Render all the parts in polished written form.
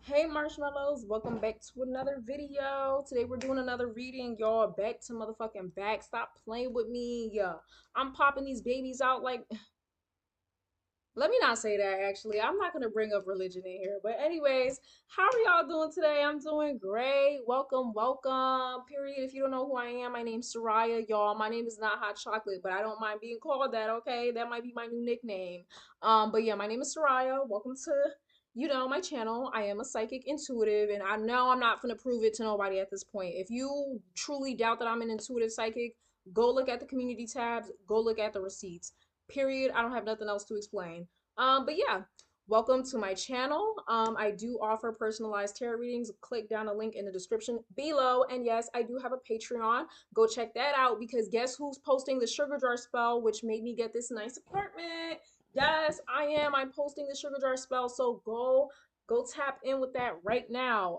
Hey marshmallows, welcome back to another video. Today we're doing another reading, y'all. Back to motherfucking back. Stop playing with me. Yeah. I'm popping these babies out like let me not say that actually. I'm not gonna bring up religion in here. But anyways, how are y'all doing today? I'm doing great. Welcome, welcome. Period. If you don't know who I am, my name's Soraya, y'all. My name is not hot chocolate, but I don't mind being called that, okay? That might be my new nickname. But yeah, my name is Soraya. Welcome to my channel. I am a psychic intuitive, and I know I'm not gonna prove it to nobody at this point. If you truly doubt that I'm an intuitive psychic, go look at the community tabs, go look at the receipts. Period. I don't have nothing else to explain. But yeah, welcome to my channel. I do offer personalized tarot readings. Click down a link in the description below. And yes, I do have a Patreon. Go check that out because guess who's posting the sugar jar spell, which made me get this nice apartment? Yes, I am. I'm posting the sugar jar spell. So go tap in with that right now.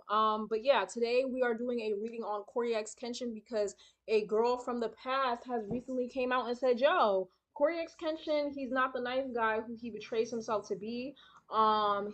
But yeah, today we are doing a reading on CoreyxKenshin because a girl from the past has recently came out and said, yo, CoreyxKenshin, he's not the nice guy who he betrays himself to be.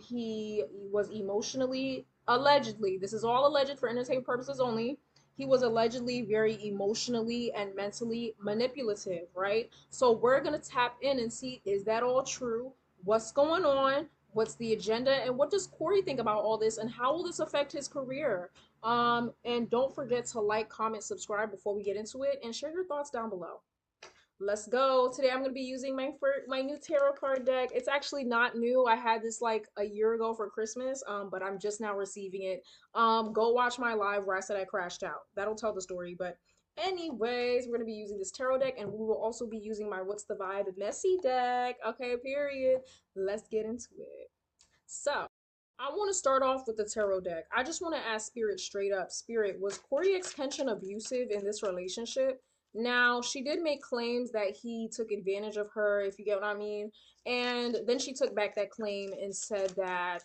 He was emotionally, allegedly, this is all alleged for entertainment purposes only. He was allegedly very emotionally and mentally manipulative, right? So we're gonna tap in and see, is that all true? What's going on? What's the agenda? And what does Corey think about all this? And how will this affect his career? And don't forget to like, comment, subscribe before we get into it, and share your thoughts down below. Let's go. Today I'm going to be using my new tarot card deck. It's actually not new. I had this like a year ago for Christmas, but I'm just now receiving it. Go watch my live where I said I crashed out. That'll tell the story. But anyways, we're going to be using this tarot deck, and we will also be using my What's the Vibe Messy deck. Okay, period. Let's get into it. So, I want to start off with the tarot deck. I just want to ask Spirit straight up. Spirit, was CoreyxKenshin abusive in this relationship? Now, she did make claims that he took advantage of her, if you get what I mean. And then she took back that claim and said that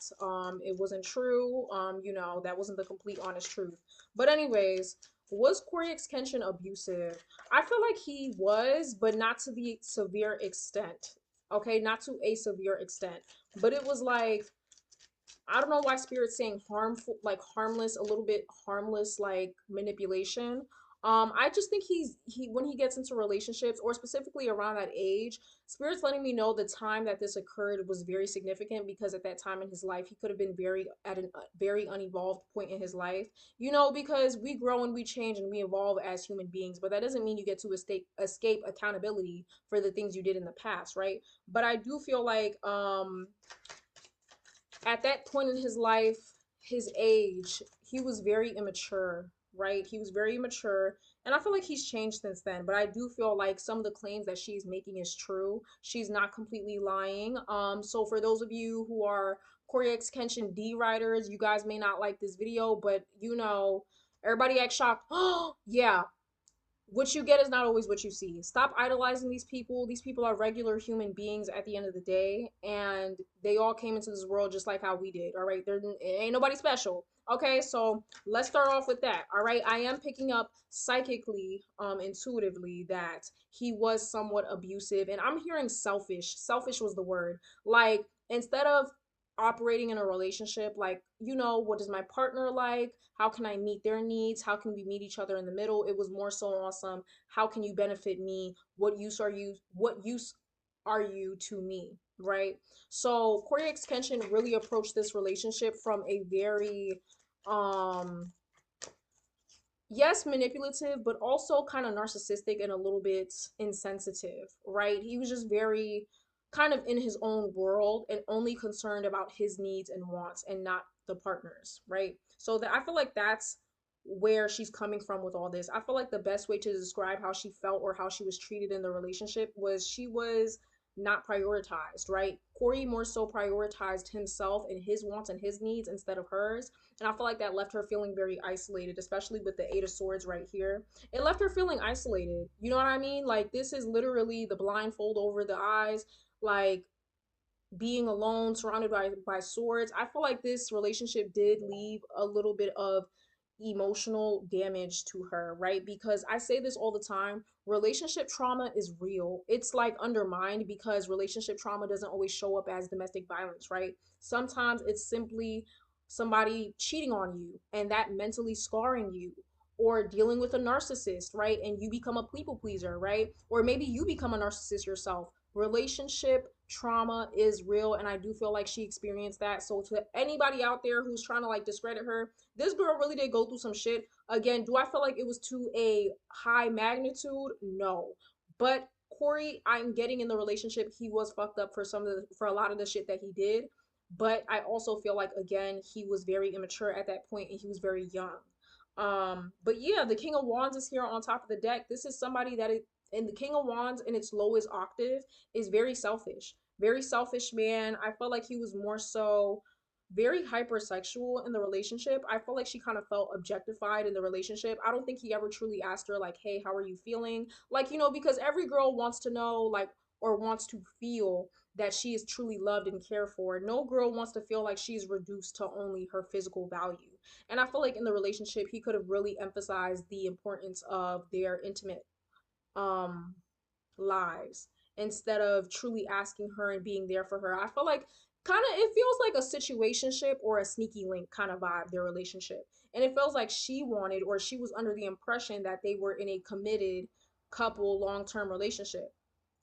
it wasn't true. That wasn't the complete honest truth. But anyways, was CoreyxKenshin abusive? I feel like he was, but not to the severe extent. Okay, not to a severe extent. But it was like I don't know why Spirit's saying harmful, like harmless, a little bit harmless, like manipulation. I just think he when he gets into relationships or specifically around that age, Spirit's letting me know the time that this occurred was very significant because at that time in his life he could have been very at a very unevolved point in his life. Because we grow and we change and we evolve as human beings, but that doesn't mean you get to escape accountability for the things you did in the past, right? But I do feel like at that point in his life, his age, he was very immature, right? He was very immature. And I feel like he's changed since then, but I do feel like some of the claims that she's making is true. She's not completely lying. So for those of you who are CoreyxKenshin D writers, you guys may not like this video, but everybody acts shocked. Oh, yeah, what you get is not always what you see. Stop idolizing these people. These people are regular human beings at the end of the day, and they all came into this world just like how we did. All right, there ain't nobody special. Okay, so let's start off with that. All right, I am picking up psychically, intuitively that he was somewhat abusive, and I'm hearing selfish. Selfish was the word. Like instead of operating in a relationship like what does my partner like, how can I meet their needs, how can we meet each other in the middle, it was more so awesome, how can you benefit me, what use are you to me, right? So CoreyxKenshin really approached this relationship from a very um yes, manipulative, but also kind of narcissistic and a little bit insensitive, right? He was just very kind of in his own world and only concerned about his needs and wants and not the partners, right? So that I feel like that's where she's coming from with all this. I feel like the best way to describe how she felt or how she was treated in the relationship was she was not prioritized, right? Corey more so prioritized himself and his wants and his needs instead of hers. And I feel like that left her feeling very isolated, especially with the Eight of Swords right here. It left her feeling isolated. You know what I mean? Like, this is literally the blindfold over the eyes, like being alone, surrounded by swords. I feel like this relationship did leave a little bit of emotional damage to her, right? Because I say this all the time, relationship trauma is real. It's like undermined because relationship trauma doesn't always show up as domestic violence, right? Sometimes it's simply somebody cheating on you and that mentally scarring you, or dealing with a narcissist, right? And you become a people pleaser, right? Or maybe you become a narcissist yourself. Relationship trauma is real, and I do feel like she experienced that. So to anybody out there who's trying to like discredit her, this girl really did go through some shit. Again, do I feel like it was to a high magnitude? No. But Corey, I'm getting in the relationship, he was fucked up for for a lot of the shit that he did. But I also feel like again, he was very immature at that point and he was very young. But yeah, the King of Wands is here on top of the deck. This is somebody that it and the King of Wands in its lowest octave is very selfish. Very selfish man. I felt like he was more so very hypersexual in the relationship. I felt like she kind of felt objectified in the relationship. I don't think he ever truly asked her like, "Hey, how are you feeling?" Like, because every girl wants to know like or wants to feel that she is truly loved and cared for. No girl wants to feel like she's reduced to only her physical value. And I feel like in the relationship, he could have really emphasized the importance of their intimate um lives instead of truly asking her and being there for her. I feel like kind of it feels like a situationship or a sneaky link kind of vibe, their relationship. And it feels like she wanted or she was under the impression that they were in a committed couple long-term relationship.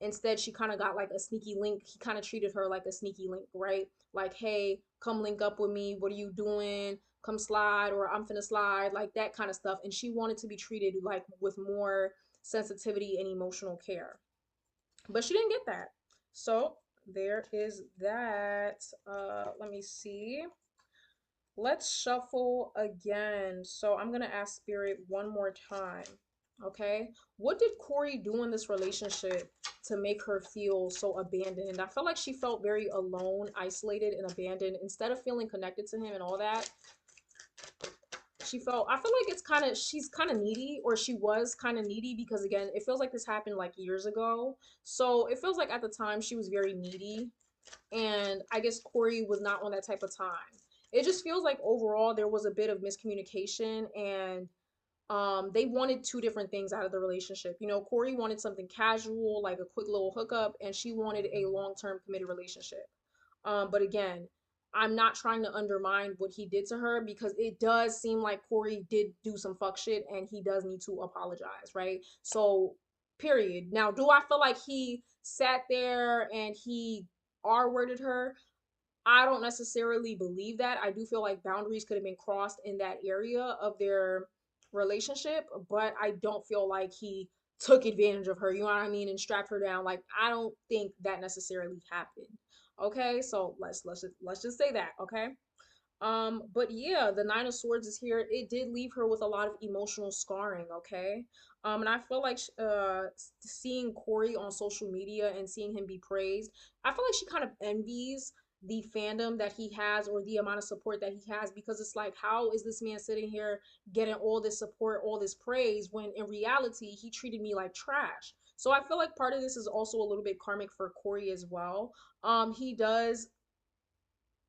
Instead, she kind of got like a sneaky link. He kind of treated her like a sneaky link, right? Like, hey, come link up with me. What are you doing? Come slide, or I'm finna slide, like that kind of stuff. And she wanted to be treated like with more sensitivity and emotional care, but she didn't get that. So there is that. Let me see. Let's shuffle again. So I'm gonna ask Spirit one more time. Okay. What did Corey do in this relationship to make her feel so abandoned? I felt like she felt very alone, isolated, and abandoned. Instead of feeling connected to him and all that, I feel like she's kind of needy, or she was kind of needy, because again, it feels like this happened like years ago. So it feels like at the time she was very needy, and I guess Corey was not on that type of time. It just feels like overall there was a bit of miscommunication, and they wanted two different things out of the relationship. Corey wanted something casual, like a quick little hookup, and she wanted a long-term committed relationship. But again, I'm not trying to undermine what he did to her, because it does seem like Corey did do some fuck shit and he does need to apologize, right? So, period. Now, do I feel like he sat there and he R worded her? I don't necessarily believe that. I do feel like boundaries could have been crossed in that area of their relationship, but I don't feel like he took advantage of her, you know what I mean, and strapped her down. Like, I don't think that necessarily happened. Okay? So, let's just say that, okay? But yeah, the Nine of Swords is here. It did leave her with a lot of emotional scarring, okay? And I feel like seeing Corey on social media and seeing him be praised, I feel like she kind of envies the fandom that he has, or the amount of support that he has, because it's like, how is this man sitting here getting all this support, all this praise, when in reality he treated me like trash? So I feel like part of this is also a little bit karmic for Corey as well. He does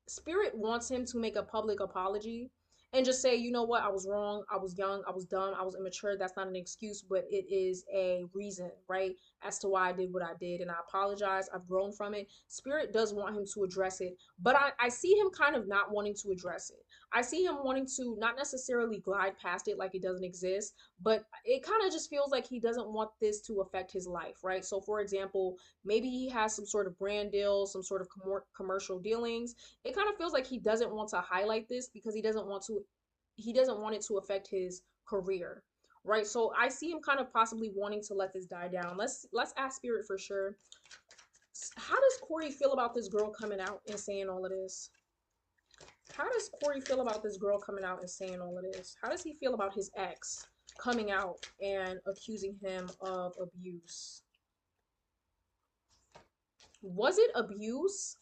Spirit wants him to make a public apology and just say, you know what, I was wrong, I was young, I was dumb, I was immature. That's not an excuse, but it is a reason, right, as to why I did what I did. And I apologize. I've grown from it. Spirit does want him to address it, but I see him kind of not wanting to address it. I see him wanting to not necessarily glide past it like it doesn't exist, but it kind of just feels like he doesn't want this to affect his life, right? So, for example, maybe he has some sort of brand deal, some sort of commercial dealings. It kind of feels like he doesn't want to highlight this because he doesn't want it to affect his career, right? So I see him kind of possibly wanting to let this die down. Let's ask Spirit for sure. How does Corey feel about this girl coming out and saying all of this? How does Corey feel about this girl coming out and saying all of this? How does he feel about his ex coming out and accusing him of abuse? Was it abuse?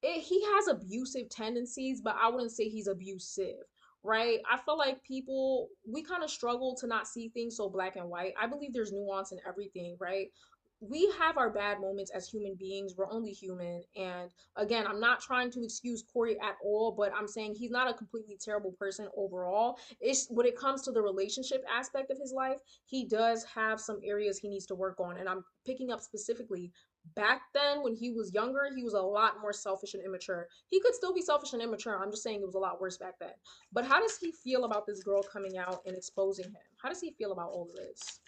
He has abusive tendencies, but I wouldn't say he's abusive, right? I feel like we kind of struggle to not see things so black and white. I believe there's nuance in everything, right? We have our bad moments as human beings. We're only human. And again, I'm not trying to excuse Corey at all, but I'm saying he's not a completely terrible person overall. It's when it comes to the relationship aspect of his life, he does have some areas he needs to work on. And I'm picking up specifically Back then, when he was younger, he was a lot more selfish and immature. He could still be selfish and immature. I'm just saying it was a lot worse back then. But how does he feel about this girl coming out and exposing him? How does he feel about all of this?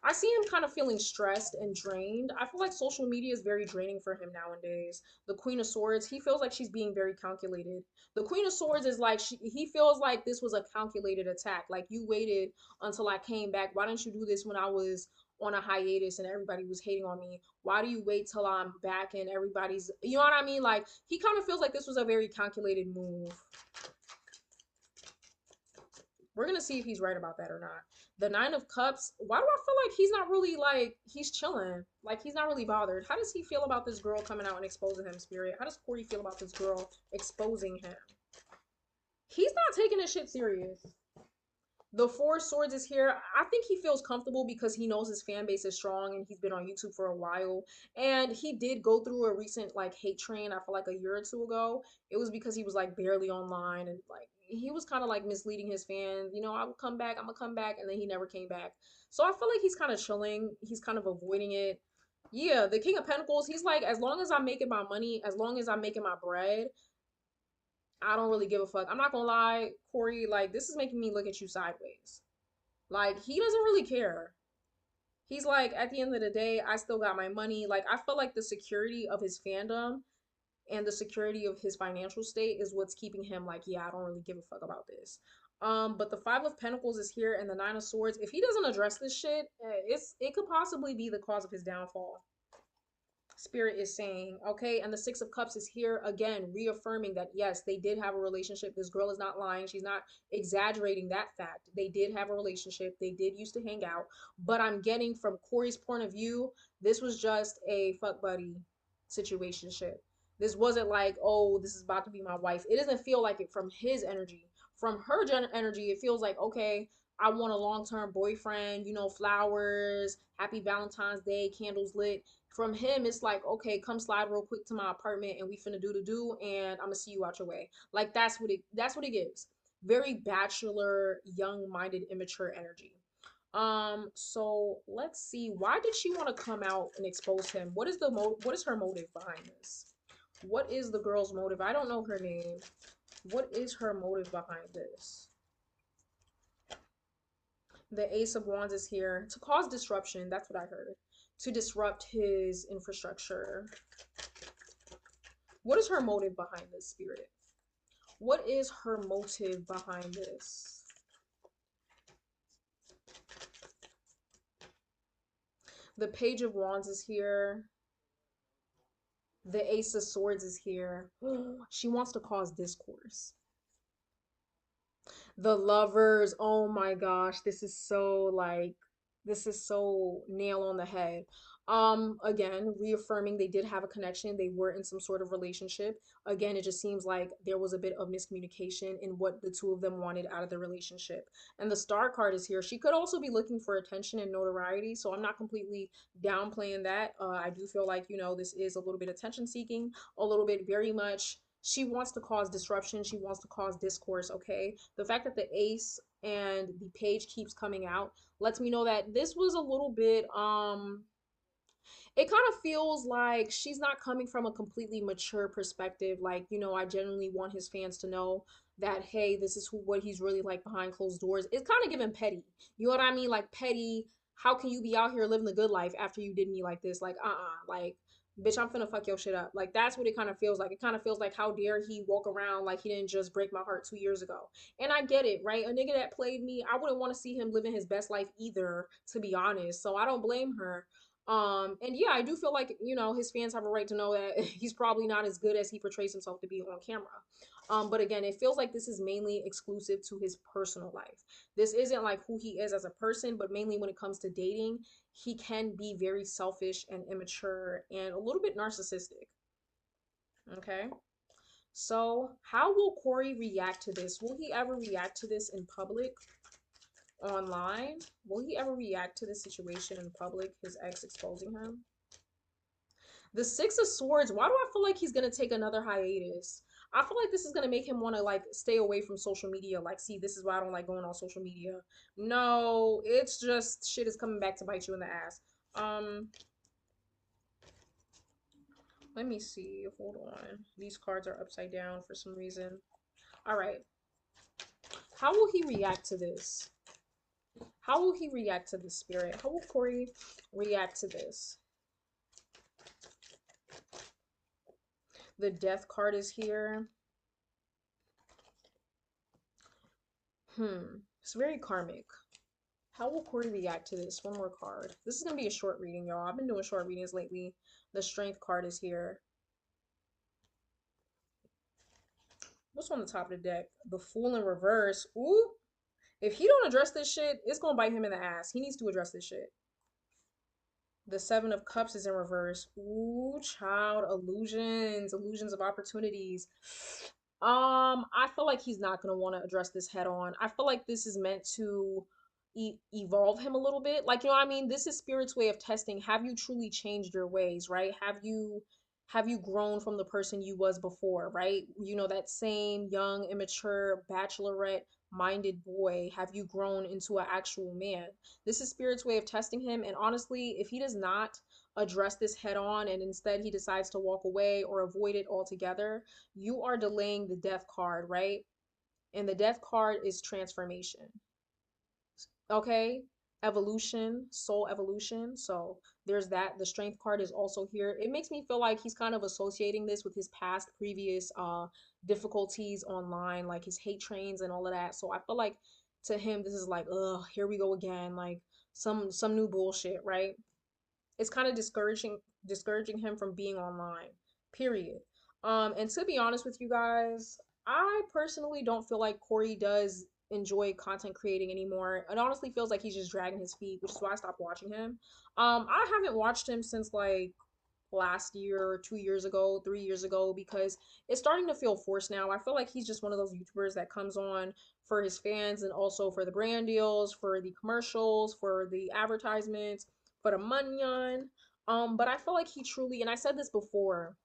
I see him kind of feeling stressed and drained. I feel like social media is very draining for him nowadays. The Queen of Swords, he feels like she's being very calculated. The Queen of Swords is like he feels like this was a calculated attack. Like you waited until I came back. Why didn't you do this when I was on a hiatus and everybody was hating on me? Why do you wait till I'm back and everybody's, you know what I mean? Like he kind of feels like this was a very calculated move. We're gonna see if he's right about that or not. The Nine of Cups. Why do I feel like he's not really like he's chilling? Like he's not really bothered. How does he feel about this girl coming out and exposing him, Spirit? How does Corey feel about this girl exposing him? He's not taking this shit serious. The Four Swords is here. I think he feels comfortable because he knows his fan base is strong and he's been on YouTube for a while. And he did go through a recent like hate train, I feel like a year or two ago. It was because he was like barely online and like he was kind of like misleading his fans. You know, I will come back, I'm gonna come back, and then he never came back. So I feel like he's kind of chilling. He's kind of avoiding it. Yeah, the King of Pentacles, he's like, as long as I'm making my money, as long as I'm making my bread, I don't really give a fuck. I'm not gonna lie, Corey, like this is making me look at you sideways. Like he doesn't really care. He's like, at the end of the day, I still got my money. Like I feel like the security of his fandom and the security of his financial state is what's keeping him like, yeah, I don't really give a fuck about this. But the Five of Pentacles is here and the Nine of Swords. If he doesn't address this shit, it could possibly be the cause of his downfall. Spirit is saying, okay, and the Six of Cups is here again, reaffirming that yes, they did have a relationship. This girl is not lying. She's not exaggerating that fact. They did have a relationship. They did used to hang out. But I'm getting from Corey's point of view, this was just a fuck buddy situationship. This wasn't like, oh, this is about to be my wife. It doesn't feel like it from his energy. From her energy, it feels like, okay, I want a long term boyfriend, you know, flowers, happy Valentine's Day, candles lit. From him, it's like, okay, come slide real quick to my apartment and we finna do the do and I'm gonna see you out your way. Like that's what it gives. Very bachelor, young minded, immature energy. So let's see. Why did she want to come out and expose him? What is her motive behind this? What is the girl's motive? I don't know her name. What is her motive behind this? The Ace of Wands is here to cause disruption. That's what I heard. To disrupt his infrastructure. What is her motive behind this, Spirit? What is her motive behind this? The Page of Wands is here. The Ace of Swords is here. She wants to cause discourse. The Lovers, oh my gosh, this is so nail on the head. Again, reaffirming they did have a connection, they were in some sort of relationship. Again, it just seems like there was a bit of miscommunication in what the two of them wanted out of the relationship. And the Star card is here. She could also be looking for attention and notoriety, so I'm not completely downplaying that. I do feel like, you know, this is a little bit attention seeking, a little bit very much she wants to cause disruption, she wants to cause discourse. Okay, the fact that the Ace and the Page keeps coming out lets me know that this was a little bit it kind of feels like she's not coming from a completely mature perspective. Like, you know, I genuinely want his fans to know that, hey, this is what he's really like behind closed doors. It's kind of giving petty. You know what I mean? Like, petty. How can you be out here living the good life after you did me like this? Like, like, bitch, I'm finna fuck your shit up. Like, that's what it kind of feels like. It kind of feels like, how dare he walk around like he didn't just break my heart 2 years ago. And I get it, right? A nigga that played me, I wouldn't want to see him living his best life either, to be honest. So I don't blame her. And yeah, I do feel like, you know, his fans have a right to know that he's probably not as good as he portrays himself to be on camera. But again, it feels like this is mainly exclusive to his personal life. This isn't like who he is as a person, but mainly when it comes to dating, he can be very selfish and immature and a little bit narcissistic. Okay. So, how will Corey react to this? Will he ever react to this in public? Online? Will he ever react to the situation in public, his ex exposing him? The Six of Swords, why do I feel like he's gonna take another hiatus? I feel like this is gonna make him want to like stay away from social media. Like, see, this is why I don't like going on social media. No, it's just shit is coming back to bite you in the ass. Um, Let me see. Hold on. These cards are upside down for some reason. All right. How will he react to this? How will he react to this, Spirit? How will Corey react to this? The Death card is here. It's very karmic. How will Corey react to this? One more card. This is going to be a short reading, y'all. I've been doing short readings lately. The Strength card is here. What's on the top of the deck? The Fool in reverse. Ooh. If he don't address this shit, it's going to bite him in the ass. He needs to address this shit. The Seven of Cups is in reverse. Ooh, child. Illusions. Illusions of opportunities. I feel like he's not gonna want to address this head on. I feel like this is meant to evolve him a little bit. Like, you know what I mean? This is Spirit's way of testing. Have you truly changed your ways, right? Have you grown from the person you was before, right? You know, that same young, immature, bachelorette minded boy. Have you grown into an actual man? This is Spirit's way of testing him. And honestly, if he does not address this head on and instead he decides to walk away or avoid it altogether, you are delaying the Death card, right? And the Death card is transformation. Okay? Evolution, soul evolution. So there's that. The Strength card is also here. It makes me feel like he's kind of associating this with his past previous difficulties online, like his hate trains and all of that. So I feel like to him this is like, ugh, here we go again, like some new bullshit, right? It's kind of discouraging him from being online, period. And to be honest with you guys, I personally don't feel like Corey does enjoy content creating anymore. It honestly feels like he's just dragging his feet, which is why I stopped watching him. I haven't watched him since like last year, 2 years ago, 3 years ago, because it's starting to feel forced now. I feel like he's just one of those YouTubers that comes on for his fans and also for the brand deals, for the commercials, for the advertisements, for the money. But I feel like he truly, and I said this before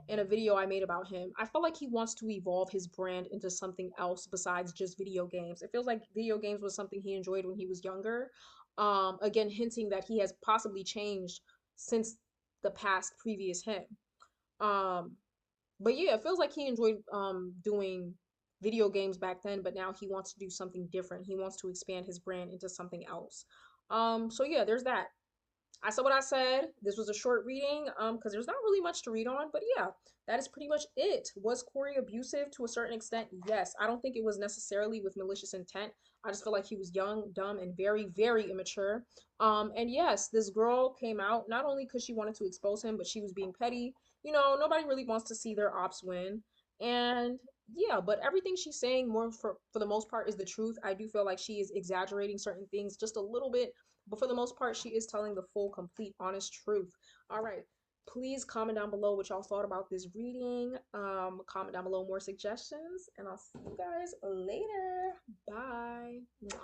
in a video I made about him, I feel like he wants to evolve his brand into something else besides just video games. It feels like video games was something he enjoyed when he was younger. Again, hinting that he has possibly changed since the past previous him. Um, but yeah, it feels like he enjoyed doing video games back then, but now he wants to do something different. He wants to expand his brand into something else. So yeah, there's that. I said what I said. This was a short reading, because there's not really much to read on, but yeah, that is pretty much it. Was Corey abusive to a certain extent? Yes. I don't think it was necessarily with malicious intent. I just feel like he was young, dumb, and very, very immature. And yes, this girl came out not only because she wanted to expose him, but she was being petty. You know, nobody really wants to see their ops win. And yeah, but everything she's saying more for the most part is the truth. I do feel like she is exaggerating certain things just a little bit, but for the most part, she is telling the full, complete, honest truth. All right. Please comment down below what y'all thought about this reading. Comment down below more suggestions, and I'll see you guys later. Bye. Mwah.